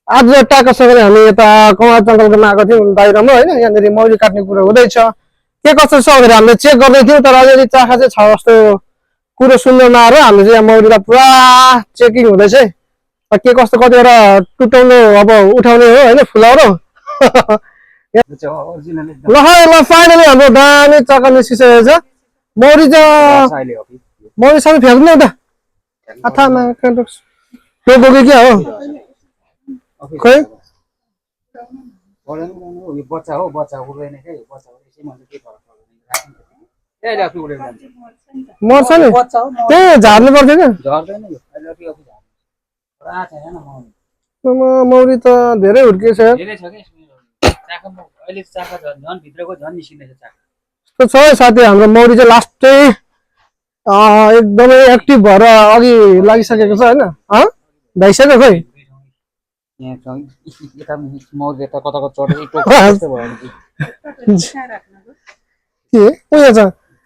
आज टाकासँगले हामी यता कमार जङ्गलमा आएको थियौँ बाहिरमा होइन यहाँनिर मौरी काट्ने कुरो हुँदैछ के कस्तो छ भनेर हामीले चेक गर्दै थियौँ तर अलिअलि चाखा चाहिँ छ जस्तो कुरो सुन्नमा आएर हामीले चाहिँ यहाँ मौरीलाई पुरा चेकिङ हुँदैछ है के कस्तो कतिवटा टुटाउनु अब उठाउने हो होइन फुलाउरो ल फाइनली हाम्रो दामी चक्का निस्किसकेको छ मौरी मौरी सबै फ्याँक्नु एउटा अथामा त्यो बोके क्या हो खै बच्चा हो बच्चा उड्दैन के बच्चा मर्छ नि त्यही झार्नु पर्थ्यो क्या मौरी त धेरै हुर्किएछ यस्तो छ है साथी हाम्रो मौरी चाहिँ लास्टै एकदमै एक्टिभ भएर अघि लागिसकेको छ होइन भइसक्यो खै उयो छ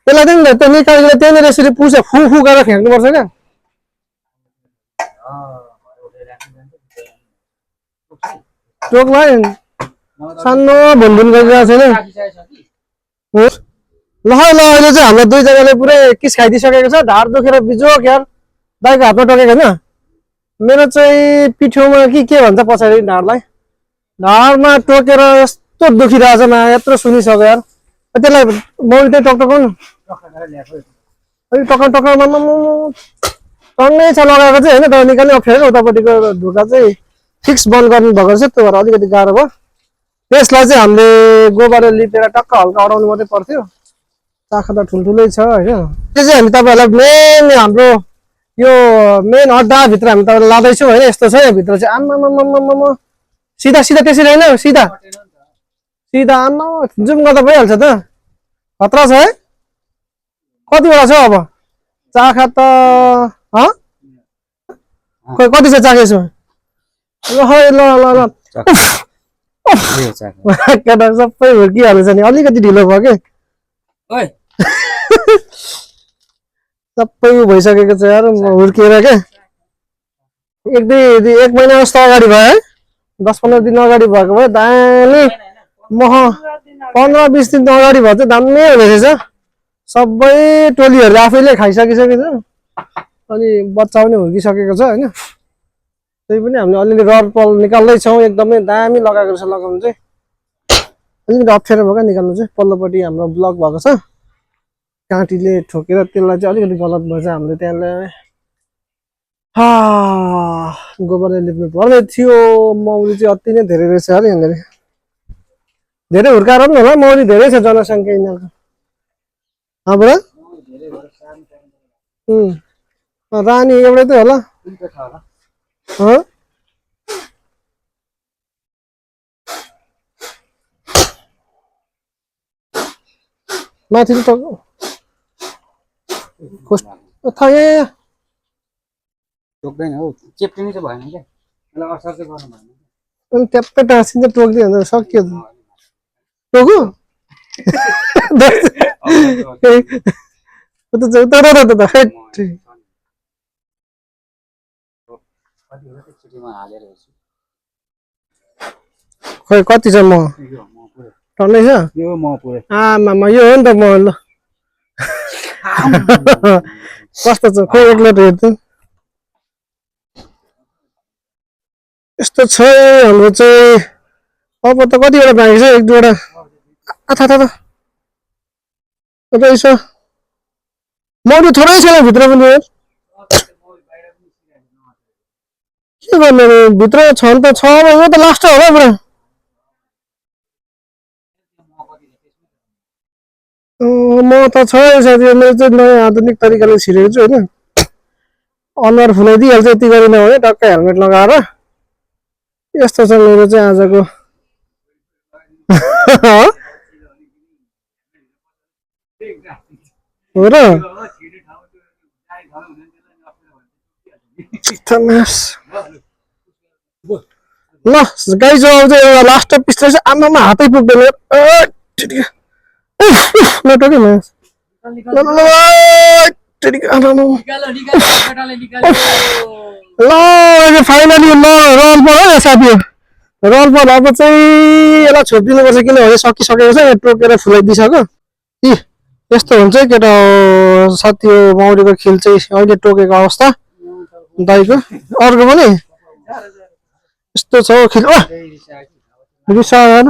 त्यसलाई चाहिँ त्यो निकालेर त्यहाँनिर यसरी पुछ फु फु गरेर फ्याँक्नुपर्छ क्या टोकमा सानो भुनभुन गरिरहेको छैन ल अहिले चाहिँ हाम्रो दुईजनाले पुरै किस खाइदिइसकेको छ ढाड दुखेर बिजोक यार दाइको हातमा टोकेको होइन मेरो चाहिँ पिठोमा के भन्छ पछाडि ढाडलाई ढाडमा टोकेर यस्तो दुखिरहेछ न यत्रो सुनिसक्यो यार त्यसलाई मौरी चाहिँ टकटकाउनु टक्का टन्नै छ लगाएको चाहिँ होइन तर निकाल्ने अप्ठ्यारो उतापट्टिको ढुका चाहिँ फिक्स बन्द गर्नु भएको रहेछ त्यो भएर अलिकति गाह्रो भयो त्यसलाई चाहिँ हामीले गोबरले लिपेर टक्क हल्का अडाउनु मात्रै पर्थ्यो चाखा त ठुल्ठुलै छ होइन त्यो चाहिँ हामी तपाईँहरूलाई मेन हाम्रो यो मेन अड्डाभित्र हामी तपाईँलाई लाँदैछौँ होइन यस्तो छ यहाँभित्र चाहिँ आम्मा सिधा सिधा त्यसरी होइन सिधा सिधा आम्मा जुम गर्दा भइहाल्छ त खतरा छ है कतिवटा छ अब चाखा त खोइ कति छ चाखा यसो ल केटा सबै हुर्किहाल्छ नि अलिकति ढिलो भयो कि सबै भइसकेको छ यार हुर्किएर क्या एक महिना जस्तो अगाडि भयो है 10-15 दिन अगाडि भएको भए दामी मह 15-20 दिन अगाडि भयो चाहिँ दामी हुने रहेछ सबै टोलीहरूले आफैले खाइसकिसकेको छ अनि बच्चा पनि हुर्किसकेको छ होइन त्यही पनि हामीले अलिअलि रडपल निकाल्दैछौँ एकदमै दामी लगाएको रहेछ लगाउनु चाहिँ अलिकति अप्ठ्यारो भयो क्या निकाल्नु चाहिँ पल्लोपट्टि हाम्रो ब्लक भएको छ काँटीले ठोकेर त्यसलाई चाहिँ अलिकति गलत भएछ हामीले त्यहाँलाई गोबरले लिप्नु पर्दै थियो मौरी चाहिँ अति नै धेरै रहेछ अरे यहाँनिर धेरै हुर्काएर पनि होला मौरी धेरै छ जनसङ्ख्या यिनीहरूको रानी एउटै त होला माथि त टोक्दैन हौ चेप्टिने चाहिँ भएन क्या यसलाई असर चाहिँ गर्नु भएन अनि ट्याप्पै टाँसिन्छ टोक्दै हुन्छ सक्यो टोकु खै कति छ म टन्नै छ आमामा यो हो नि त म ल कस्तो छ खोइ एक्लो हेर्छु यस्तो छ हाम्रो चाहिँ अब त कतिवटा बाँकी छ एक दुईवटा यसो मौरी थोरै छ भित्र पनि के गर्नु भित्र छ नि त छ यो त लास्ट होला पुरा म त छ साथी मैले चाहिँ नयाँ आधुनिक तरिकाले छिरेको छु होइन अनुहार फुलाइदिइहाल्छ यति गरी नभए टक्कै हेलमेट लगाएर यस्तो छ मेरो चाहिँ आजको हो र ल गाई जो आउँछ एउटा लास्ट पिस रहेछ आमामा हातै पुग्दैन नटोके निकालो निकालो केटाले निकाल्यो ल फाइनली ल रोल पो हो साथीहरु रोल पो अब चाहिँ यसलाई छोडिदिनुपर्छ किनभने सकिसकेको छ यो टोकेर फुलाइदिइसक्यो इ यस्तो हुन्छ केटा साथी हो मौरीको खिल चाहिँ अहिले टोकेको अवस्था दाइको अर्को पनि यस्तो छ खिल रिसाएन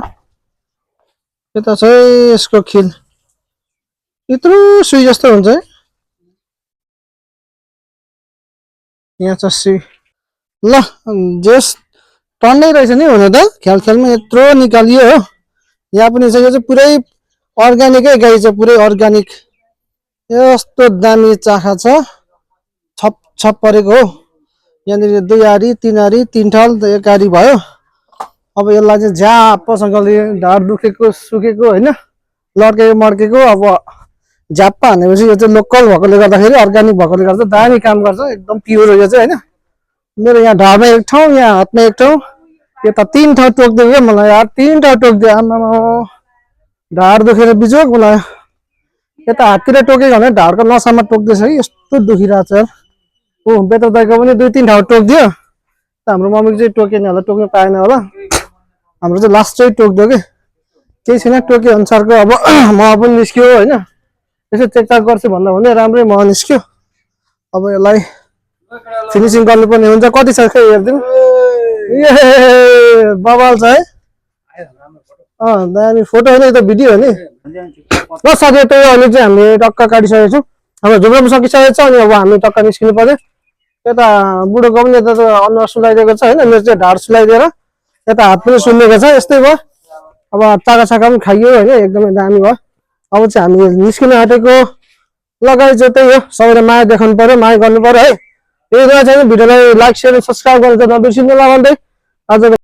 यता चाहिँ यसको खिल यत्रो सुई जस्तो हुन्छ है यहाँ चाहिँ सुई ल जस टन्नै रहेछ नि हुन त ख्याल ख्यालमा यत्रो निकालियो हो यहाँ पनि चाहिँ यो चाहिँ पुरै अर्ग्यानिकै गाई छ पुरै अर्ग्यानिक यस्तो दामी चाखा छ छप छप परेको हो यहाँनिर 2 आरी 3 आरी 3 ठाल 1 आरी भयो अब यसलाई चाहिँ झ्याप्पसँगले ढाड दुखेको सुकेको हैन लड्केको मड्केको अब झ्याप्पा हानेपछि यो चाहिँ लोकल भएकोले गर्दाखेरि अर्ग्यानिक भएकोले गर्दा दामी काम गर्छ एकदम प्योर हो यो चाहिँ हैन मेरो यहाँ ढाडमा एक ठाउँ यहाँ हातमा एक ठाउँ यता 3 ठाउँ टोक्दियो क्या मलाई यार 3 ठाउँ टोक्दियो आमामा ढाड दुखेर बिजोक मलाई यता हाततिर टोकेको भने ढाडको नसामा टोक्दैछ कि यस्तो दुखिरहेछ ओ बेतर दाइको पनि 2-3 ठाउँ टोक्दियो हाम्रो मम्मीको चाहिँ टोकेन होला टोक्न पाएन होला हाम्रो चाहिँ लास्ट चाहिँ टोक्दियो कि केही छैन टोके अनुसारको अब म पनि निस्क्यो हैन यसो चेकचाक गर्छु भन्दा भन्दै राम्रै म निस्क्यो अब यसलाई फिनिसिङ गर्नुपर्ने हुन्छ कति छ खै हेर्दिनु ए बबाल छ है दामी फोटो होइन यो त भिडियो हो नि ल साथी त्यही अहिले चाहिँ हामीले टक्क काटिसकेको छौँ अब झुम्रो सकिसकेको छ अनि अब हामी टक्क निस्किनु पर्यो यता बुढोको पनि यता अनुहार सुलाइदिएको छ होइन मेरो चाहिँ ढाड सुलाइदिएर यता हात पनि सुन्नेको छ यस्तै भयो अब चाका साका पनि खाइयो होइन एकदमै दामी भयो अब चाहिँ हामी निस्किन आँटेको लगाइ चाहिँ त्यही हो सबैले माया देखाउनु पर्यो माया गर्नु पर्यो है यही चाहिँ भिडियोलाई लाइक सेयर सब्सक्राइब गरेर नबिर्सिनु होला भन्दै आजको